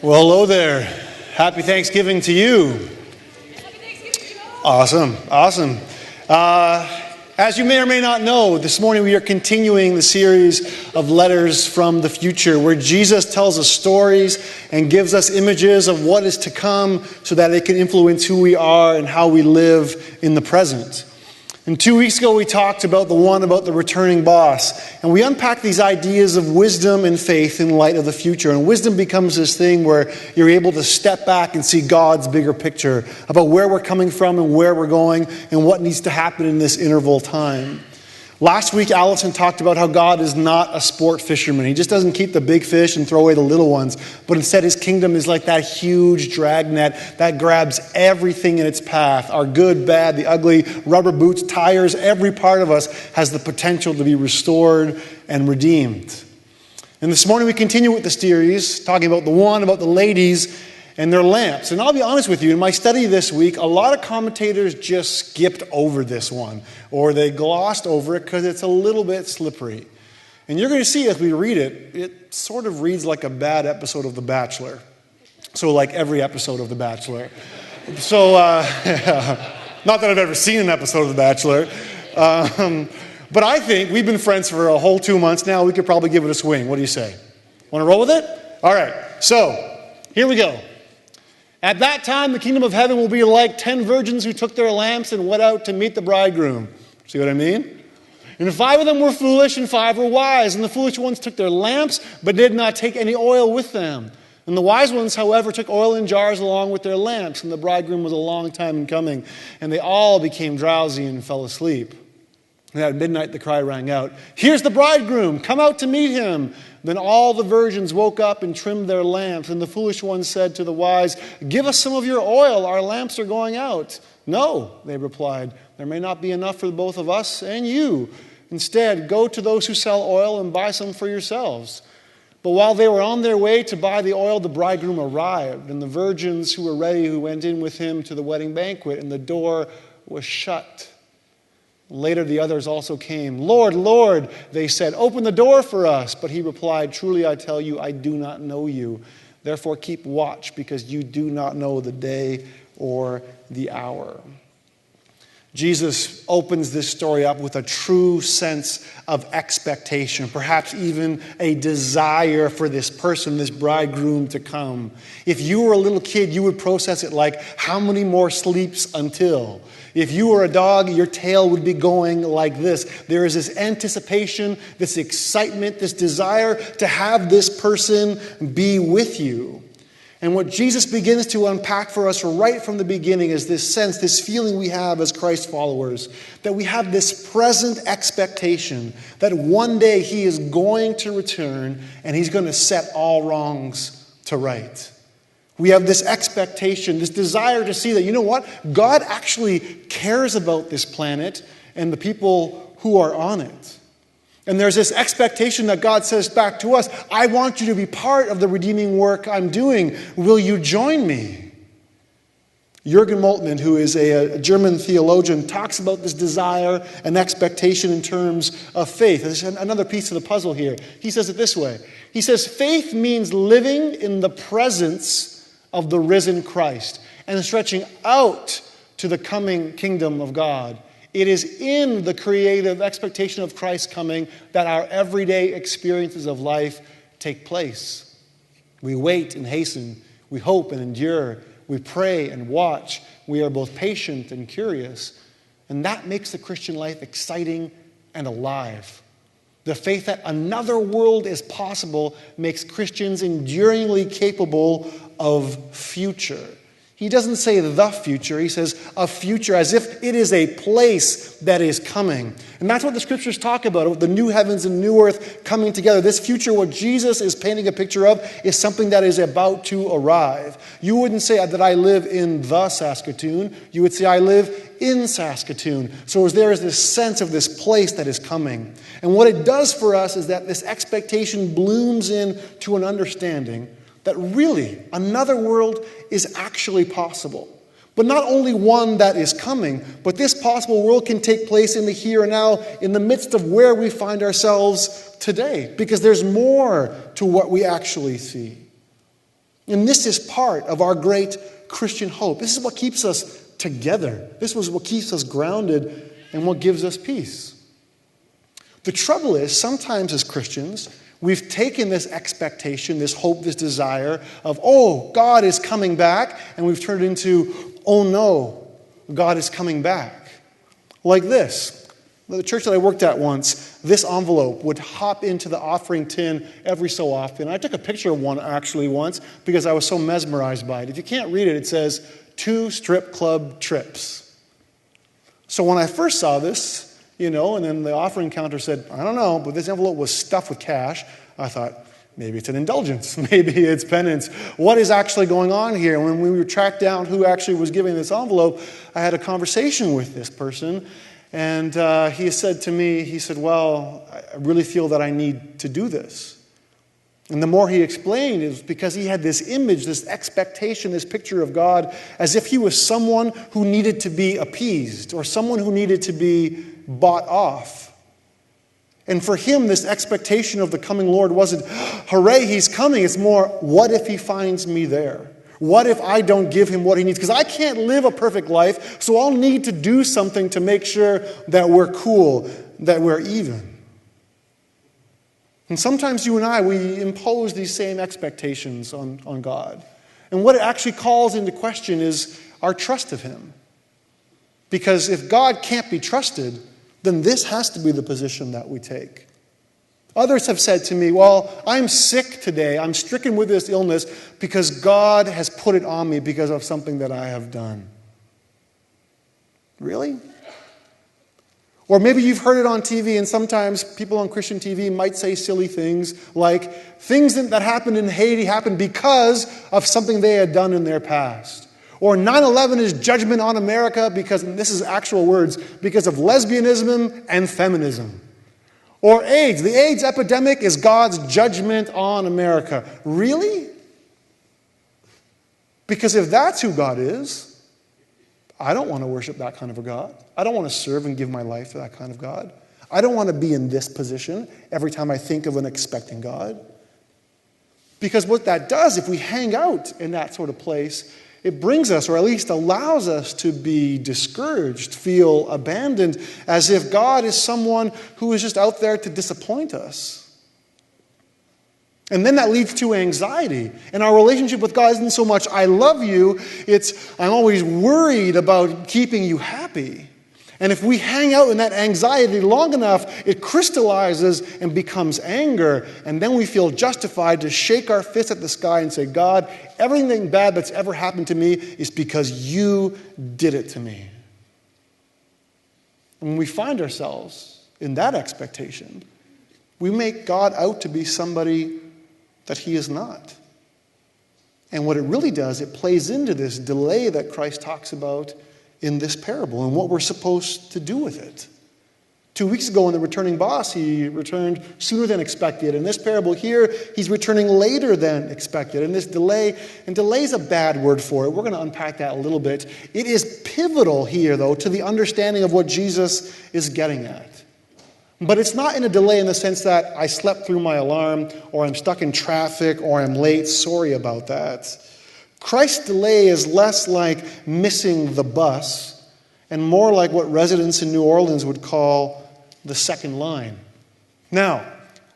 Well, hello there. Happy Thanksgiving to you. Happy Thanksgiving to you. Awesome. As you may or may not know, this morning we are continuing the series of letters from the future where Jesus tells us stories and gives us images of what is to come so that it can influence who we are and how we live in the present. And 2 weeks ago we talked about the returning boss. And we unpacked these ideas of wisdom and faith in light of the future. And wisdom becomes this thing where you're able to step back and see God's bigger picture about where we're coming from and where we're going and what needs to happen in this interval time. Last week, Allison talked about how God is not a sport fisherman. He just doesn't keep the big fish and throw away the little ones. But instead, his kingdom is like that huge dragnet that grabs everything in its path. Our good, bad, the ugly, rubber boots, tires, every part of us has the potential to be restored and redeemed. And this morning, we continue with the series, talking about the ladies and their lamps. And I'll be honest with you, in my study this week, a lot of commentators just skipped over this one, or they glossed over it because it's a little bit slippery. And you're going to see as we read it, it sort of reads like a bad episode of The Bachelor. So like every episode of The Bachelor. So, not that I've ever seen an episode of The Bachelor. But I think we've been friends for a whole 2 months now. We could probably give it a swing. What do you say? Want to roll with it? All right. So, here we go. At that time, the kingdom of heaven will be like 10 virgins who took their lamps and went out to meet the bridegroom. See what I mean? And 5 of them were foolish and 5 were wise. And the foolish ones took their lamps, but did not take any oil with them. And the wise ones, however, took oil in jars along with their lamps. And the bridegroom was a long time in coming. And they all became drowsy and fell asleep. And at midnight the cry rang out, "Here's the bridegroom, come out to meet him." Then all the virgins woke up and trimmed their lamps. And the foolish ones said to the wise, "Give us some of your oil, our lamps are going out." "No," they replied, "there may not be enough for both of us and you. Instead, go to those who sell oil and buy some for yourselves." But while they were on their way to buy the oil, the bridegroom arrived. And the virgins who were ready, who went in with him to the wedding banquet, and the door was shut. Later the others also came. "Lord, Lord," they said, "open the door for us." But he replied, "Truly I tell you, I do not know you. Therefore keep watch, because you do not know the day or the hour." Jesus opens this story up with a true sense of expectation, perhaps even a desire for this person, this bridegroom, to come. If you were a little kid, you would process it like, how many more sleeps until? If you were a dog, your tail would be going like this. There is this anticipation, this excitement, this desire to have this person be with you. And what Jesus begins to unpack for us right from the beginning is this sense, this feeling we have as Christ followers, that we have this present expectation that one day he is going to return and he's going to set all wrongs to right. We have this expectation, this desire to see that, you know what? God actually cares about this planet and the people who are on it. And there's this expectation that God says back to us, I want you to be part of the redeeming work I'm doing. Will you join me? Jürgen Moltmann, who is a German theologian, talks about this desire and expectation in terms of faith. There's another piece of the puzzle here. He says it this way. He says, faith means living in the presence of the risen Christ and stretching out to the coming kingdom of God. It is in the creative expectation of Christ coming that our everyday experiences of life take place. We wait and hasten. We hope and endure. We pray and watch. We are both patient and curious. And that makes the Christian life exciting and alive. The faith that another world is possible makes Christians enduringly capable of future. He doesn't say the future, he says a future, as if it is a place that is coming. And that's what the scriptures talk about, the new heavens and new earth coming together. This future, what Jesus is painting a picture of, is something that is about to arrive. You wouldn't say that I live in the Saskatoon. You would say I live in Saskatoon. So there is this sense of this place that is coming. And what it does for us is that this expectation blooms into an understanding that really another world is actually possible. But not only one that is coming, but this possible world can take place in the here and now, in the midst of where we find ourselves today, because there's more to what we actually see. And this is part of our great Christian hope. This is what keeps us together. This is what keeps us grounded and what gives us peace. The trouble is, sometimes as Christians, we've taken this expectation, this hope, this desire of, oh, God is coming back, and we've turned it into, oh no, God is coming back. Like this. The church that I worked at once, this envelope would hop into the offering tin every so often. I took a picture of one actually once because I was so mesmerized by it. If you can't read it, it says 2 strip club trips. So when I first saw this, and then the offering counter said, I don't know, but this envelope was stuffed with cash, I thought, maybe it's an indulgence. Maybe it's penance. What is actually going on here? When we tracked down who actually was giving this envelope, I had a conversation with this person. And he said to me, well, I really feel that I need to do this. And the more he explained, it was because he had this image, this expectation, this picture of God as if he was someone who needed to be appeased or someone who needed to be bought off. And for him, this expectation of the coming Lord wasn't, hooray, he's coming. It's more, what if he finds me there? What if I don't give him what he needs? Because I can't live a perfect life, so I'll need to do something to make sure that we're cool, that we're even. And sometimes you and I, we impose these same expectations on God. And what it actually calls into question is our trust of him. Because if God can't be trusted, then this has to be the position that we take. Others have said to me, well, I'm sick today. I'm stricken with this illness because God has put it on me because of something that I have done. Really? Or maybe you've heard it on TV, and sometimes people on Christian TV might say silly things like things that happened in Haiti happened because of something they had done in their past. Or 9/11 is judgment on America because, and this is actual words, because of lesbianism and feminism. Or AIDS. The AIDS epidemic is God's judgment on America. Really? Because if that's who God is, I don't want to worship that kind of a God. I don't want to serve and give my life to that kind of God. I don't want to be in this position every time I think of an expecting God. Because what that does, if we hang out in that sort of place, it brings us, or at least allows us, to be discouraged, feel abandoned, as if God is someone who is just out there to disappoint us. And then that leads to anxiety. And our relationship with God isn't so much, I love you, it's, I'm always worried about keeping you happy. And if we hang out in that anxiety long enough, it crystallizes and becomes anger. And then we feel justified to shake our fist at the sky and say, God, everything bad that's ever happened to me is because you did it to me. And when we find ourselves in that expectation, we make God out to be somebody that he is not. And what it really does, it plays into this delay that Christ talks about in this parable and what we're supposed to do with it. 2 weeks ago, in the returning boss, he returned sooner than expected. In this parable here, he's returning later than expected. And this delay, and delay is a bad word for it. We're going to unpack that a little bit. It is pivotal here, though, to the understanding of what Jesus is getting at. But it's not in a delay in the sense that I slept through my alarm, or I'm stuck in traffic, or I'm late. Sorry about that. Christ's delay is less like missing the bus and more like what residents in New Orleans would call the second line. Now,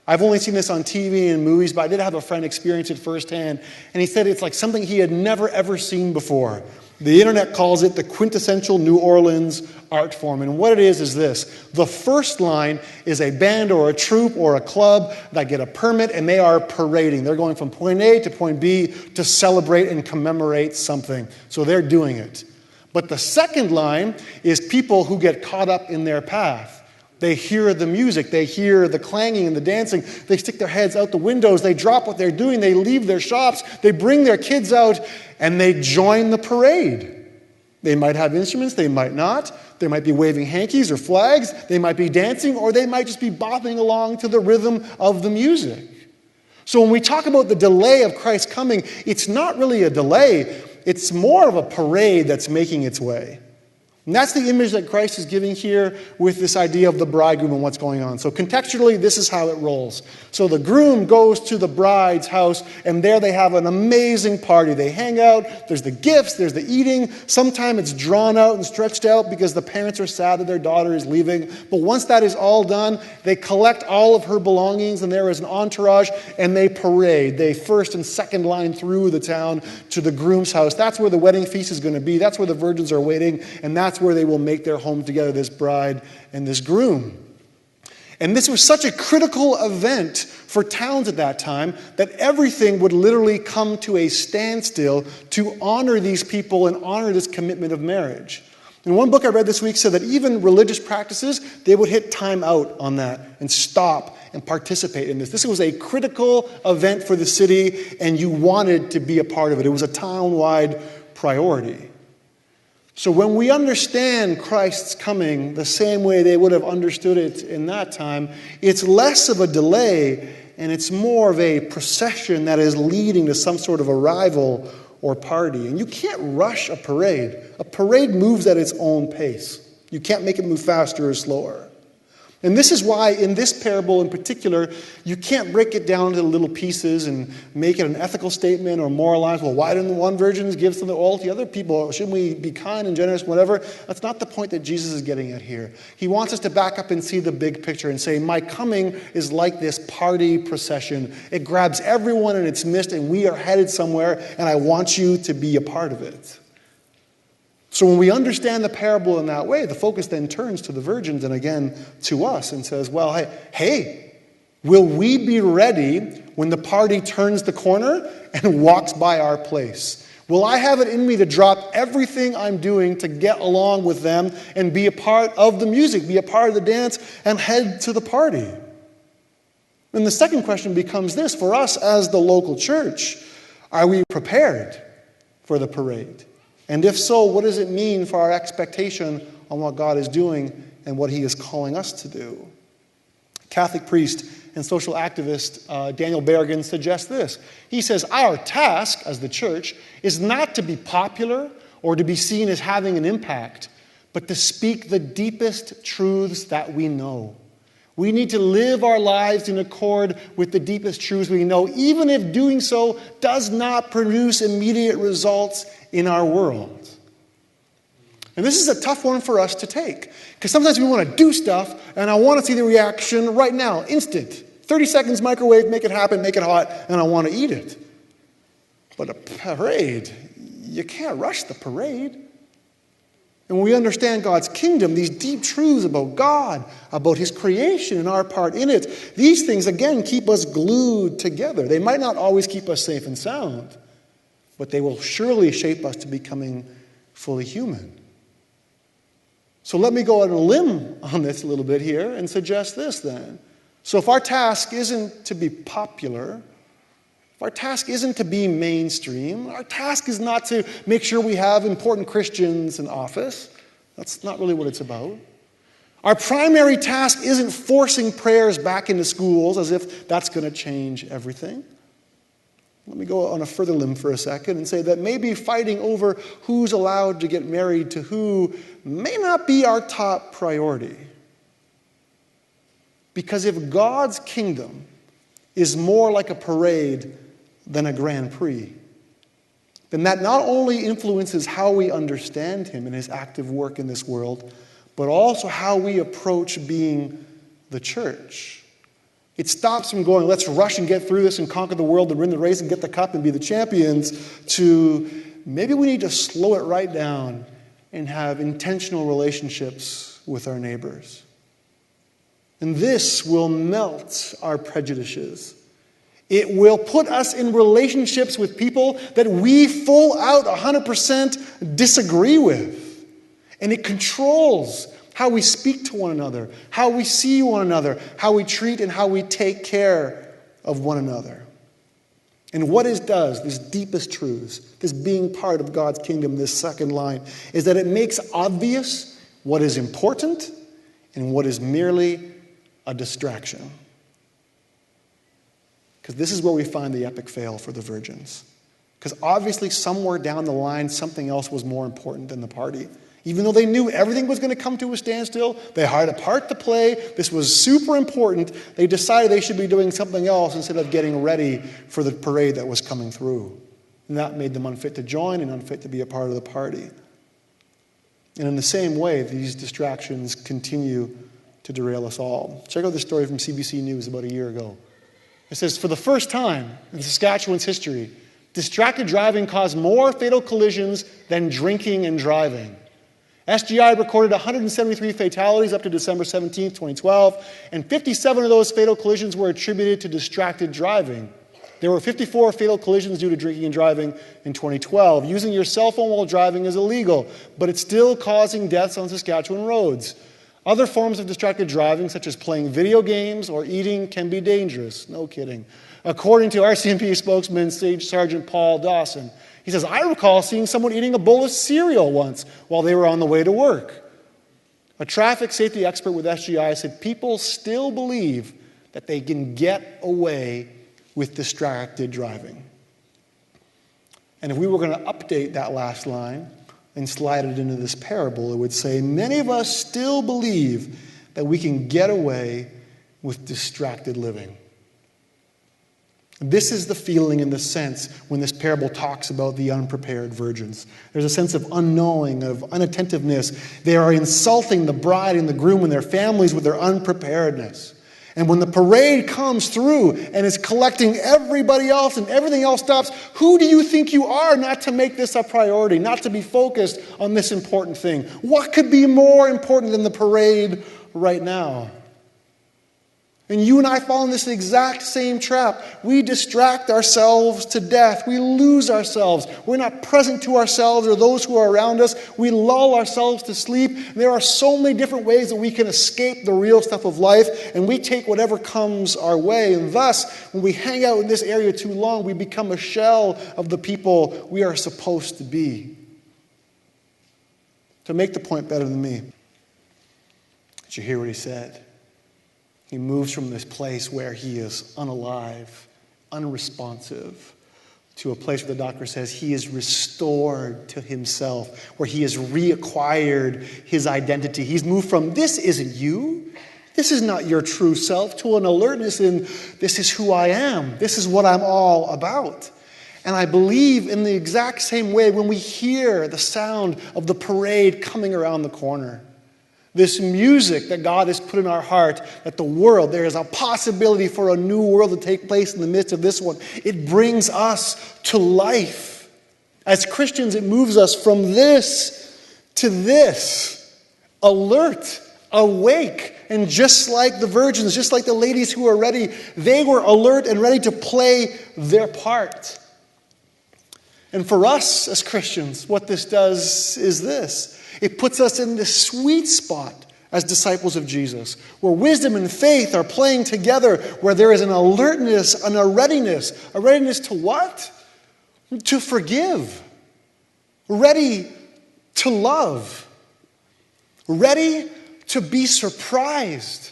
I've only seen this on TV and movies, but I did have a friend experience it firsthand, and he said it's like something he had never, ever seen before. The internet calls it the quintessential New Orleans art form. And what it is this. The first line is a band or a troupe or a club that get a permit, and they are parading. They're going from point A to point B to celebrate and commemorate something. So they're doing it. But the second line is people who get caught up in their path. They hear the music. They hear the clanging and the dancing. They stick their heads out the windows. They drop what they're doing. They leave their shops. They bring their kids out, and they join the parade. They might have instruments. They might not. They might be waving hankies or flags. They might be dancing, or they might just be bopping along to the rhythm of the music. So when we talk about the delay of Christ coming, it's not really a delay. It's more of a parade that's making its way. And that's the image that Christ is giving here with this idea of the bridegroom and what's going on. So contextually, this is how it rolls. So the groom goes to the bride's house, and there they have an amazing party. They hang out, there's the gifts, there's the eating. Sometimes it's drawn out and stretched out because the parents are sad that their daughter is leaving. But once that is all done, they collect all of her belongings, and there is an entourage, and they parade. They first and second line through the town to the groom's house. That's where the wedding feast is going to be. That's where the virgins are waiting, and that's where they will make their home together, this bride and this groom. And this was such a critical event for towns at that time that everything would literally come to a standstill to honor these people and honor this commitment of marriage. And one book I read this week said that even religious practices, they would hit time out on that and stop and participate in this. This was a critical event for the city, and you wanted to be a part of it. It was a town-wide priority. So when we understand Christ's coming the same way they would have understood it in that time, it's less of a delay and it's more of a procession that is leading to some sort of arrival or party. And you can't rush a parade. A parade moves at its own pace. You can't make it move faster or slower. And this is why in this parable in particular, you can't break it down into little pieces and make it an ethical statement or moralize, well, why didn't the one virgin give some of the oil to the other people? Shouldn't we be kind and generous, whatever? That's not the point that Jesus is getting at here. He wants us to back up and see the big picture and say, my coming is like this party procession. It grabs everyone in its midst, and we are headed somewhere, and I want you to be a part of it. So when we understand the parable in that way, the focus then turns to the virgins and again to us and says, well, hey, will we be ready when the party turns the corner and walks by our place? Will I have it in me to drop everything I'm doing to get along with them and be a part of the music, be a part of the dance, and head to the party? And the second question becomes this: for us as the local church, are we prepared for the parade? And if so, what does it mean for our expectation on what God is doing and what he is calling us to do? Catholic priest and social activist Daniel Berrigan suggests this. He says, our task as the church is not to be popular or to be seen as having an impact, but to speak the deepest truths that we know. We need to live our lives in accord with the deepest truths we know, even if doing so does not produce immediate results in our world. And this is a tough one for us to take, because sometimes we want to do stuff, and I want to see the reaction right now, instant. 30 seconds, microwave, make it happen, make it hot, and I want to eat it. But a parade, you can't rush the parade. And when we understand God's kingdom, these deep truths about God, about his creation and our part in it, these things, again, keep us glued together. They might not always keep us safe and sound, but they will surely shape us to becoming fully human. So let me go on a limb on this a little bit here and suggest this then. So if our task isn't to be popular, if our task isn't to be mainstream, our task is not to make sure we have important Christians in office. That's not really what it's about. Our primary task isn't forcing prayers back into schools as if that's going to change everything. Let me go on a further limb for a second and say that maybe fighting over who's allowed to get married to who may not be our top priority. Because if God's kingdom is more like a parade than a Grand Prix, then that not only influences how we understand him and his active work in this world, but also how we approach being the church. It stops from going, let's rush and get through this and conquer the world and win the race and get the cup and be the champions, to maybe we need to slow it right down and have intentional relationships with our neighbors. And this will melt our prejudices. It will put us in relationships with people that we full out 100% disagree with. And it controls how we speak to one another, how we see one another, how we treat and how we take care of one another. And what it does, these deepest truths, this being part of God's kingdom, this second line, is that it makes obvious what is important and what is merely a distraction. Because this is where we find the epic fail for the virgins. Because obviously somewhere down the line, something else was more important than the party. Even though they knew everything was going to come to a standstill, they had a part to play, this was super important, they decided they should be doing something else instead of getting ready for the parade that was coming through. And that made them unfit to join and unfit to be a part of the party. And in the same way, these distractions continue to derail us all. Check out this story from CBC News about a year ago. It says, for the first time in Saskatchewan's history, distracted driving caused more fatal collisions than drinking and driving. SGI recorded 173 fatalities up to December 17, 2012, and 57 of those fatal collisions were attributed to distracted driving. There were 54 fatal collisions due to drinking and driving in 2012. Using your cell phone while driving is illegal, but it's still causing deaths on Saskatchewan roads. Other forms of distracted driving, such as playing video games or eating, can be dangerous. No kidding. According to RCMP spokesman Sergeant Paul Dawson, he says, I recall seeing someone eating a bowl of cereal once while they were on the way to work. A traffic safety expert with SGI said people still believe that they can get away with distracted driving. And if we were going to update that last line and slide it into this parable, it would say, many of us still believe that we can get away with distracted living. This is the feeling and the sense when this parable talks about the unprepared virgins. There's a sense of unknowing, of unattentiveness. They are insulting the bride and the groom and their families with their unpreparedness. And when the parade comes through and is collecting everybody else and everything else stops, who do you think you are not to make this a priority, not to be focused on this important thing? What could be more important than the parade right now? And you and I fall in this exact same trap. We distract ourselves to death. We lose ourselves. We're not present to ourselves or those who are around us. We lull ourselves to sleep. There are so many different ways that we can escape the real stuff of life, and we take whatever comes our way. And thus, when we hang out in this area too long, we become a shell of the people we are supposed to be. To make the point better than me, did you hear what he said? He moves from this place where he is unalive, unresponsive, to a place where the doctor says he is restored to himself, where he has reacquired his identity. He's moved from, this isn't you, this is not your true self, to an alertness in, this is who I am, this is what I'm all about. And I believe in the exact same way when we hear the sound of the parade coming around the corner. This music that God has put in our heart, that the world, there is a possibility for a new world to take place in the midst of this one. It brings us to life. As Christians, it moves us from this to this. Alert, awake. And just like the virgins, just like the ladies who are ready, they were alert and ready to play their part. And for us as Christians, what this does is this. It puts us in the sweet spot as disciples of Jesus, where wisdom and faith are playing together, where there is an alertness and a readiness. A readiness to what? To forgive. Ready to love. Ready to be surprised.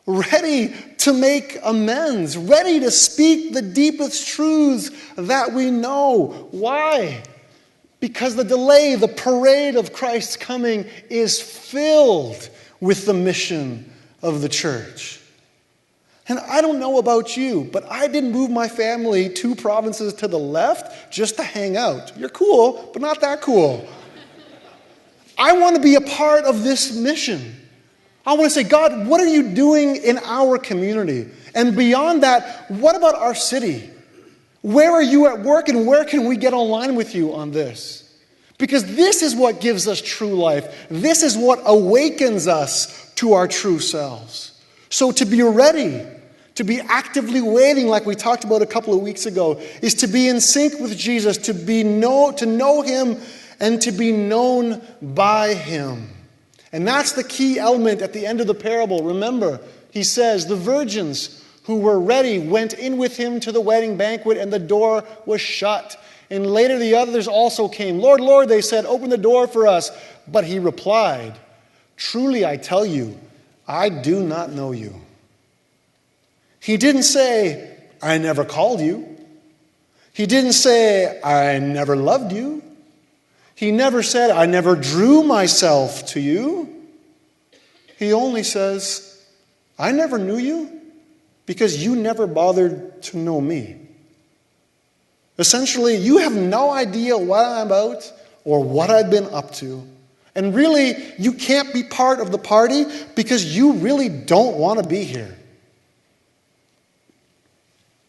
Ready to make amends. Ready to speak the deepest truths that we know. Why? Because the delay, the parade of Christ's coming is filled with the mission of the church. And I don't know about you, but I didn't move my family 2 provinces to the left just to hang out. You're cool, but not that cool. I want to be a part of this mission. I want to say, God, what are you doing in our community? And beyond that, what about our city? Where are you at work, and where can we get online with you on this? Because this is what gives us true life. This is what awakens us to our true selves. So to be ready, to be actively waiting like we talked about a couple of weeks ago, is to be in sync with Jesus, to know him and to be known by him. And that's the key element at the end of the parable. Remember, he says, the virgins who were ready went in with him to the wedding banquet, and the door was shut. And later the others also came. Lord, Lord, they said, open the door for us. But he replied, truly I tell you, I do not know you. He didn't say, I never called you. He didn't say, I never loved you. He never said, I never drew myself to you. He only says, I never knew you because you never bothered to know me. Essentially, you have no idea what I'm about or what I've been up to. And really, you can't be part of the party because you really don't want to be here.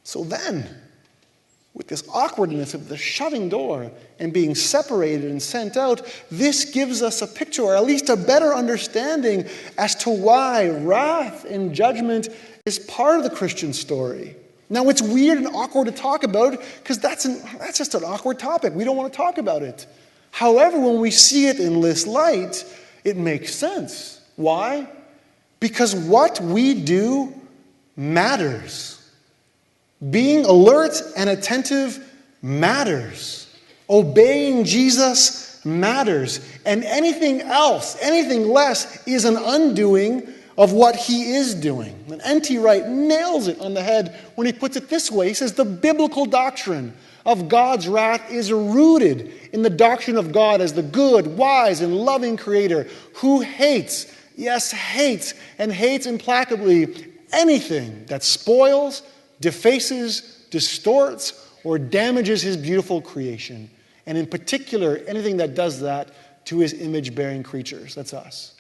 So then, with this awkwardness of the shutting door and being separated and sent out, this gives us a picture, or at least a better understanding as to why wrath and judgment is part of the Christian story. Now, it's weird and awkward to talk about because that's just an awkward topic. We don't want to talk about it. However, when we see it in this light, it makes sense. Why? Because what we do matters. Being alert and attentive matters. Obeying Jesus matters. And anything else, anything less, is an undoing of what he is doing. And N.T. Wright nails it on the head when he puts it this way. He says, the biblical doctrine of God's wrath is rooted in the doctrine of God as the good, wise, and loving Creator who hates, yes, hates, and hates implacably anything that spoils, defaces, distorts, or damages his beautiful creation. And in particular, anything that does that to his image-bearing creatures. That's us.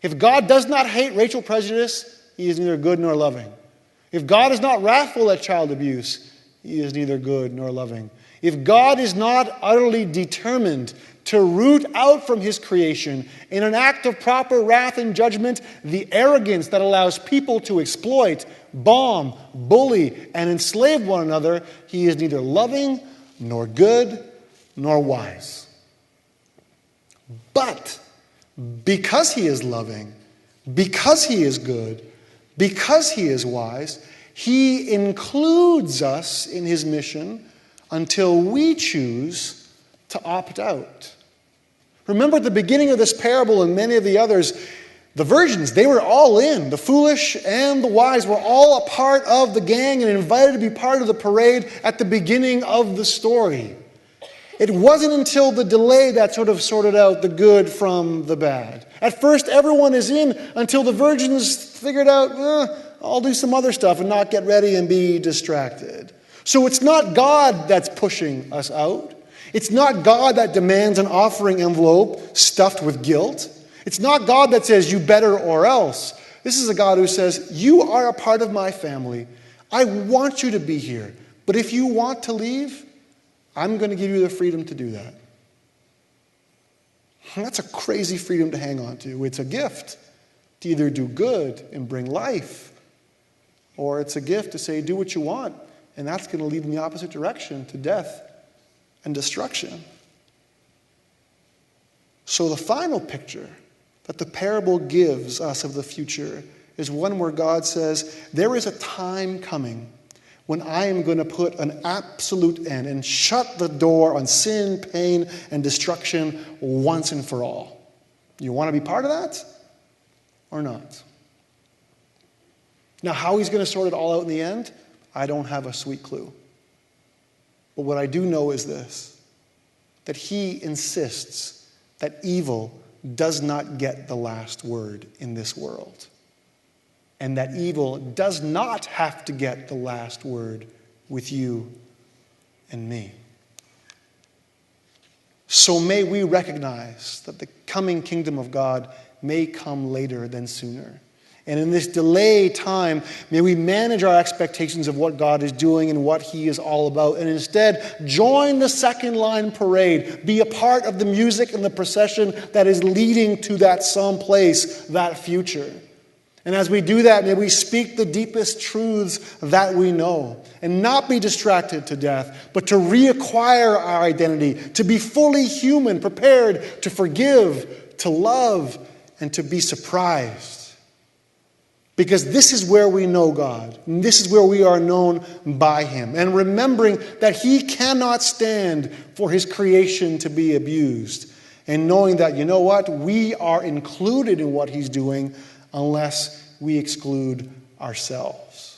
If God does not hate racial prejudice, he is neither good nor loving. If God is not wrathful at child abuse, he is neither good nor loving. If God is not utterly determined to root out from his creation, in an act of proper wrath and judgment, the arrogance that allows people to exploit, bomb, bully, and enslave one another, he is neither loving, nor good, nor wise. But because he is loving, because he is good, because he is wise, he includes us in his mission until we choose to opt out. Remember at the beginning of this parable and many of the others, the virgins, they were all in. The foolish and the wise were all a part of the gang and invited to be part of the parade at the beginning of the story. It wasn't until the delay that sort of sorted out the good from the bad. At first, everyone is in until the virgins figured out, I'll do some other stuff and not get ready and be distracted. So it's not God that's pushing us out. It's not God that demands an offering envelope stuffed with guilt. It's not God that says, you better or else. This is a God who says, you are a part of my family. I want you to be here. But if you want to leave, I'm going to give you the freedom to do that. And that's a crazy freedom to hang on to. It's a gift to either do good and bring life, or it's a gift to say, do what you want, and that's going to lead in the opposite direction to death and destruction. So the final picture that the parable gives us of the future is one where God says, there is a time coming when I am going to put an absolute end and shut the door on sin, pain, and destruction once and for all. You want to be part of that or not? Now, how he's going to sort it all out in the end, I don't have a sweet clue. But what I do know is this, that he insists that evil does not get the last word in this world. And that evil does not have to get the last word with you and me. So may we recognize that the coming kingdom of God may come later than sooner. And in this delay time, may we manage our expectations of what God is doing and what he is all about. And instead, join the second line parade. Be a part of the music and the procession that is leading to that someplace, that future. And as we do that, may we speak the deepest truths that we know and not be distracted to death, but to reacquire our identity, to be fully human, prepared to forgive, to love, and to be surprised. Because this is where we know God. And this is where we are known by him. And remembering that he cannot stand for his creation to be abused. And knowing that, you know what, we are included in what he's doing unless we exclude ourselves.